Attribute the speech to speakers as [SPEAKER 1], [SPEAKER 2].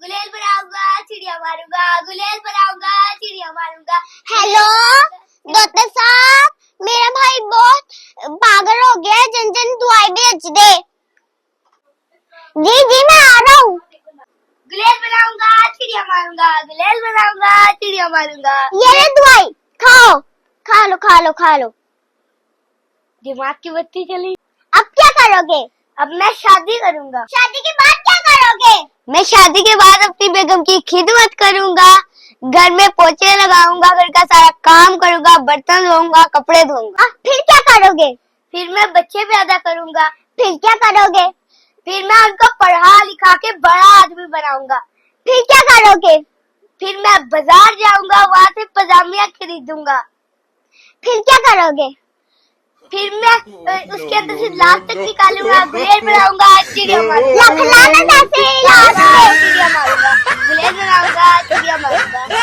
[SPEAKER 1] गुलेल बनाऊंगा चिड़िया मारूंगा, गुलेल बनाऊंगा चिड़िया मारूंगा।
[SPEAKER 2] हेलो डॉक्टर साहब, मेरा भाई बहुत पागल हो गया है, जन जन दवाई भेज दे। जी जी मैं आ रहा हूँ।
[SPEAKER 1] गुलेल बनाऊंगा चिड़िया मारूंगा, गुलेल बनाऊंगा चिड़िया मारूंगा।
[SPEAKER 2] ये ले दवाई, खाओ, खा लो खा लो खा लो।
[SPEAKER 1] दिमाग की बत्ती चली।
[SPEAKER 2] अब क्या करोगे?
[SPEAKER 1] अब मैं शादी करूंगा।
[SPEAKER 2] शादी के बाद क्या करोगे?
[SPEAKER 1] मैं शादी के बाद अपनी बेगम की खिदमत करूंगा, घर में पोछे लगाऊंगा, घर का सारा काम करूंगा, बर्तन धोऊंगा, कपड़े धोऊंगा।
[SPEAKER 2] फिर क्या करोगे?
[SPEAKER 1] फिर मैं बच्चे पैदा करूंगा।
[SPEAKER 2] फिर क्या करोगे?
[SPEAKER 1] फिर मैं उनको पढ़ा लिखा के बड़ा आदमी बनाऊंगा।
[SPEAKER 2] फिर क्या करोगे?
[SPEAKER 1] फिर मैं बाजार जाऊंगा, वहाँ से पजामिया खरीदूंगा।
[SPEAKER 2] फिर क्या करोगे?
[SPEAKER 1] फिर मैं उसके अंदर से लाश तक निकालूंगा, गुलेल बनाऊंगा चिड़िया मारूंगा।
[SPEAKER 2] लखलाना कैसे इलाज है?
[SPEAKER 1] चिड़िया मारूंगा, गुलेल बनाऊंगा चिड़िया मारूंगा।